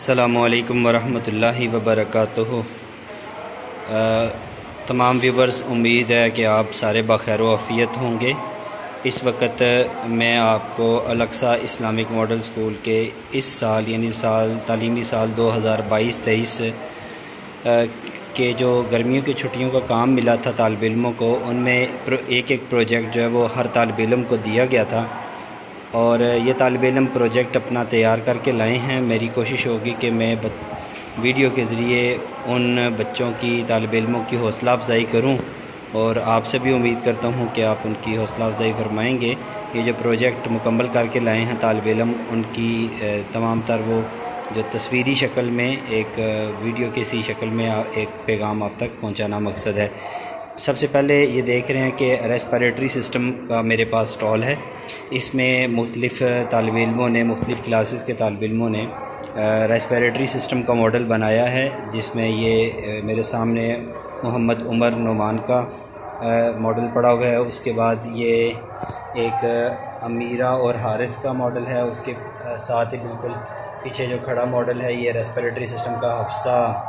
अस्सलामुअलैकुम वरहमतुल्लाहि वबरकातुहू। तमाम व्यूवर्स, उम्मीद है कि आप सारे बखैर आफ़ियत होंगे। इस वक्त मैं आपको अलक्सा इस्लामिक मॉडल स्कूल के इस साल यानी तालीमी साल 2022-23 के जो गर्मियों की छुट्टियों का काम मिला था तालिब इल्मों को, उनमें एक प्रोजेक्ट जो है वो हर तालिब इल्म को दिया गया था और ये तालिब इल्म प्रोजेक्ट अपना तैयार करके लाए हैं। मेरी कोशिश होगी कि मैं वीडियो के ज़रिए उन बच्चों की तालिब इल्मों की हौसला अफजाई करूं और आपसे भी उम्मीद करता हूं कि आप उनकी हौसला अफजाई फरमाएंगे। ये जो प्रोजेक्ट मुकम्मल करके लाए हैं तालिब इल्म, उनकी तमाम तर वो जो तस्वीरी शक्ल में एक वीडियो की सी शक्ल में एक पैगाम आप तक पहुँचाना मकसद है। सबसे पहले ये देख रहे हैं कि रेस्पिरेटरी सिस्टम का मेरे पास स्टॉल है। इसमें मुख्तलिफ़ तालिब इल्मों ने, मुख्तलिफ़ क्लासेस के तालिब इल्मों ने रेस्पिरेटरी सिस्टम का मॉडल बनाया है, जिसमें ये मेरे सामने मोहम्मद उमर नोमान का मॉडल पड़ा हुआ है। उसके बाद ये एक अमीरा और हारिस का मॉडल है। उसके साथ ही बिल्कुल पीछे जो खड़ा मॉडल है ये रेस्पिरेटरी सिस्टम का हफ्सा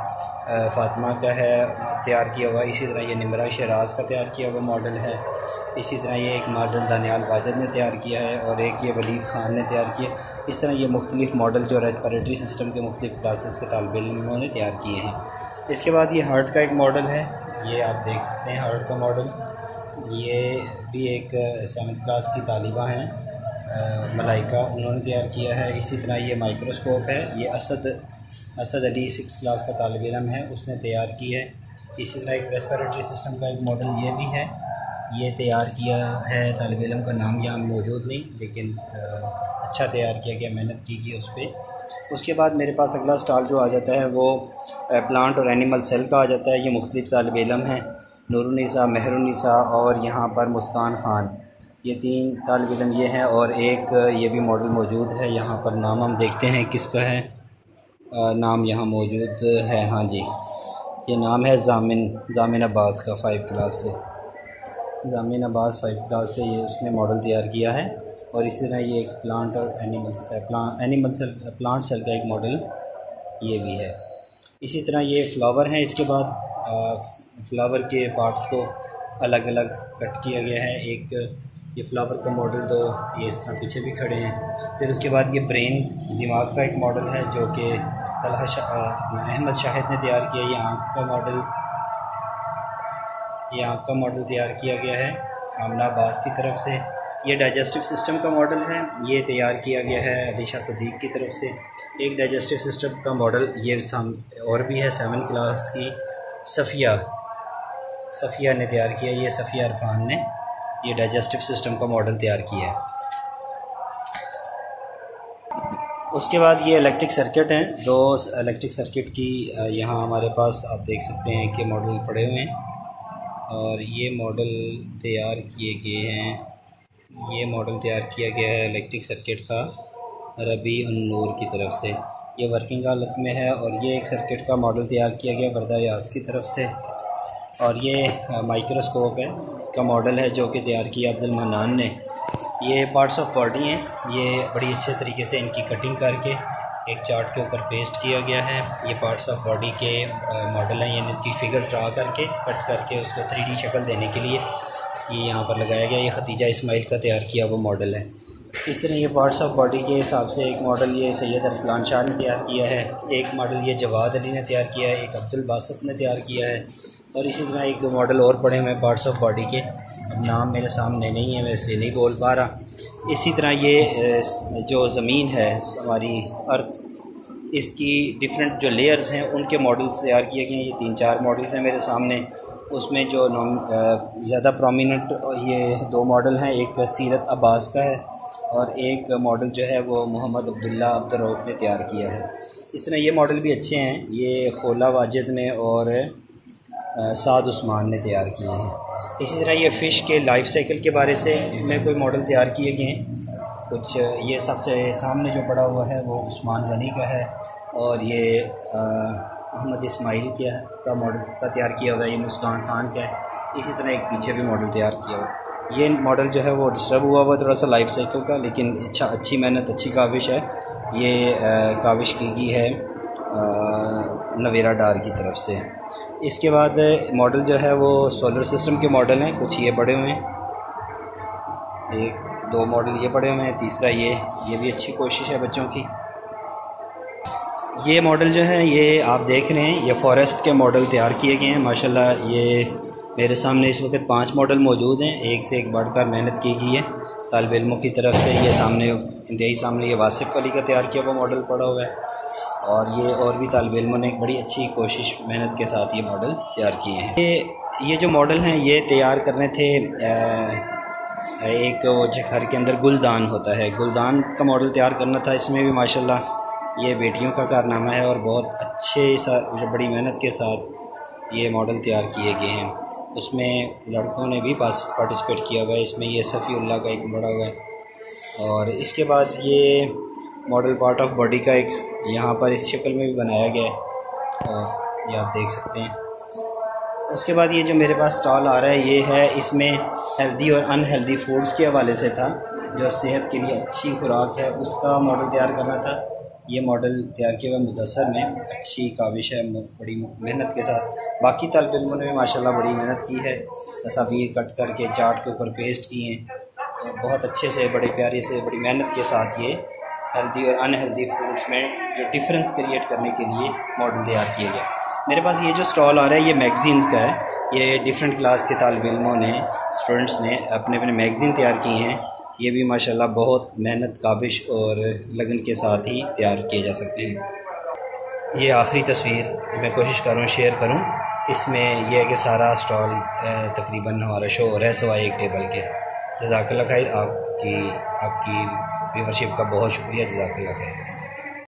फ़ातिमा का है, तैयार किया हुआ। इसी तरह ये निमरा शराज का तैयार किया हुआ मॉडल है। इसी तरह ये एक मॉडल दानियाल वाजिद ने तैयार किया है और एक ये वलीद ख़ान ने तैयार किया। इस तरह ये मुख्तलिफ़ मॉडल जो रेस्पिरेटरी सिस्टम के मुख्तलिफ़ क्लासेस के तालिब इल्मों ने तैयार किए हैं। इसके बाद ये हार्ट का एक मॉडल है, ये आप देख सकते हैं हार्ट का मॉडल। ये भी एक 7th क्लास की तालिबा हैं मलाइका, उन्होंने तैयार किया है। इसी तरह ये माइक्रोस्कोप है, ये असद अली 6th क्लास का तालिब इल्म है, उसने तैयार की है। इसी तरह एक रेस्पिरेटरी सिस्टम का एक मॉडल ये भी है, ये तैयार किया है तालिब इल्म का नाम यहाँ मौजूद नहीं, लेकिन अच्छा तैयार किया गया, मेहनत की गई उस पर। उसके बाद मेरे पास अगला स्टॉल जो आ जाता है वो प्लांट और एनिमल सेल का आ जाता है। ये मुख्तलिफ़ तालिब इल्म हैं, नूरुन्निसा, मेहरुन्निसा और यहाँ पर मुस्कान ख़ान, ये 3 तालिब इल्म ये हैं और एक ये भी मॉडल मौजूद है। यहाँ पर नाम हम देखते हैं किसका है, नाम यहाँ मौजूद है, हाँ जी, ये नाम है जामिन अब्बास का 5 क्लास से, जामिन अब्बास 5 क्लास से ये उसने मॉडल तैयार किया है। और इसी तरह ये एक प्लांट और प्लांट सेल का एक मॉडल ये भी है। इसी तरह ये फ्लावर हैं। इसके बाद फ्लावर के पार्ट्स को अलग अलग कट किया गया है। एक ये फ्लावर का मॉडल, तो ये इस तरह पीछे भी खड़े हैं। फिर उसके बाद ये ब्रेन, दिमाग का एक मॉडल है जो कि अहमद शाहिद ने तैयार किया। ये आँख का मॉडल तैयार किया गया है आमना अब्बास की तरफ से। ये डाइजेस्टिव सिस्टम का मॉडल है, ये तैयार किया गया है अलीशा सदीक की तरफ से। एक डाइजेस्टिव सिस्टम का मॉडल ये और भी है 7th क्लास की सफ़िया ने तैयार किया। ये सफ़िया इरफान ने ये डाइजेस्टिव सिस्टम का मॉडल तैयार किया है। उसके बाद ये इलेक्ट्रिक सर्किट हैं, 2 इलेक्ट्रिक सर्किट की यहाँ हमारे पास आप देख सकते हैं कि मॉडल पड़े हुए हैं और ये मॉडल तैयार किए गए हैं। ये मॉडल तैयार किया गया है इलेक्ट्रिक सर्किट का रबी उन-नूर की तरफ से, ये वर्किंग हालत में है। और ये एक सर्किट का मॉडल तैयार किया गया वर्दा यास की तरफ से। और ये माइक्रोस्कोप है का मॉडल है जो कि तैयार किया अब्दुल मन्नान ने। ये पार्ट्स ऑफ बॉडी हैं, ये बड़ी अच्छे तरीके से इनकी कटिंग करके एक चार्ट के ऊपर पेस्ट किया गया है। ये पार्ट्स ऑफ बॉडी के मॉडल हैं, ये इनकी फिगर ड्रा करके कट करके उसको 3D शक्ल देने के लिए ये यहाँ पर लगाया गया। ये खतीजा इस्माइल का तैयार किया वो मॉडल है। इस तरह ये पार्ट्स ऑफ बॉडी के हिसाब से एक मॉडल ये सैयद अरसलान शाह ने तैयार किया है, एक मॉडल ये जवाद अली ने तैयार किया है, एक अब्दुल बासित ने तैयार किया है। और इसी तरह 1-2 मॉडल और पड़े हुए हैं पार्ट्स ऑफ बॉडी के, अब नाम मेरे सामने नहीं है, मैं इसलिए नहीं बोल पा रहा। इसी तरह ये जो ज़मीन है हमारी अर्थ, इसकी डिफरेंट जो लेयर्स हैं उनके मॉडल्स तैयार किए गए हैं। ये 3-4 मॉडल्स हैं मेरे सामने। उसमें जो ज़्यादा प्रोमिनेंट ये 2 मॉडल हैं, एक सीरत अब्बास का है और एक मॉडल जो है वो मोहम्मद अब्दुल्ला अब्दुर्रऊफ़ ने तैयार किया है। इस तरह ये मॉडल भी अच्छे हैं, ये खोला वाजिद ने और साद उस्मान ने तैयार किए हैं। इसी तरह ये फ़िश के लाइफ साइकिल के बारे से में कोई मॉडल तैयार किए गए हैं कुछ। ये सबसे सामने जो पड़ा हुआ है वो उस्मान गनी का है और ये अहमद इस्माइल का मॉडल का तैयार किया हुआ है, ये मुस्कान ख़ान का है। इसी तरह एक पीछे भी मॉडल तैयार किया हुआ। ये मॉडल जो है वो डिस्टर्ब हुआ हुआ थोड़ा सा लाइफ साइकिल का, लेकिन अच्छी मेहनत, अच्छी काविश है। ये काविश की गई है नवेरा डार की तरफ से। इसके बाद मॉडल जो है वो सोलर सिस्टम के मॉडल हैं, कुछ ये पड़े हुए हैं, एक दो मॉडल ये पड़े हुए हैं, तीसरा ये भी अच्छी कोशिश है बच्चों की। ये मॉडल जो है ये आप देख रहे हैं, ये फॉरेस्ट के मॉडल तैयार किए गए हैं माशाल्लाह। ये मेरे सामने इस वक्त 5 मॉडल मौजूद हैं, एक से एक बढ़कर मेहनत की गई है तालिब इल्मों की तरफ से। ये सामने इंतहाई सामने ये वासिफ़ अली का तैयार किया हुआ मॉडल पड़ा हुआ है, और ये और भी तालिब इल्मों ने एक बड़ी अच्छी कोशिश मेहनत के साथ ये मॉडल तैयार किए हैं। ये जो मॉडल हैं ये तैयार करने थे, एक जो घर के अंदर गुलदान होता है, गुलदान का मॉडल तैयार करना था। इसमें भी माशाल्लाह ये बेटियों का कारनामा है और बहुत अच्छे बड़ी मेहनत के साथ ये मॉडल तैयार किए गए हैं। उसमें लड़कों ने भी पार्टिसिपेट किया हुआ है, इसमें ये सफ़ीउल्लाह का एक बड़ा हुआ है। और इसके बाद ये मॉडल पार्ट ऑफ बॉडी का एक यहाँ पर इस शक्ल में भी बनाया गया है, और ये आप देख सकते हैं। उसके बाद ये जो मेरे पास स्टॉल आ रहा है ये है, इसमें हेल्दी और अनहेल्दी फूड्स के हवाले से था, जो सेहत के लिए अच्छी खुराक है उसका मॉडल तैयार करना था। ये मॉडल तैयार किया हुआ मुदस्सर में, अच्छी काविश है, बड़ी मेहनत के साथ। बाकी तालिब इल्मों ने भी माशाल्लाह बड़ी मेहनत की है, तस्वीर कट करके चार्ट के ऊपर पेस्ट किए हैं, बहुत अच्छे से बड़े प्यारे से बड़ी मेहनत के साथ ये हेल्दी और अनहेल्दी फूड्स में जो डिफरेंस क्रिएट करने के लिए मॉडल तैयार किया गया। मेरे पास ये जो स्टॉल आ रहा है ये मैगज़ीन्स का है। ये डिफरेंट क्लास के तालिब इल्मों ने, स्टूडेंट्स ने अपने अपने मैगज़ीन तैयार किए हैं। ये भी माशाल्लाह बहुत मेहनत, काबिश और लगन के साथ ही तैयार किए जा सकते हैं। ये आखिरी तस्वीर मैं कोशिश करूँ शेयर करूँ। इसमें यह है कि सारा स्टॉल तकरीबन हमारा शो हो रहा है सवाए एक टेबल के। जज़ाकल्लाह खैर, आपकी व्यूवरशिप का बहुत शुक्रिया। जज़ाकल्लाह खैर।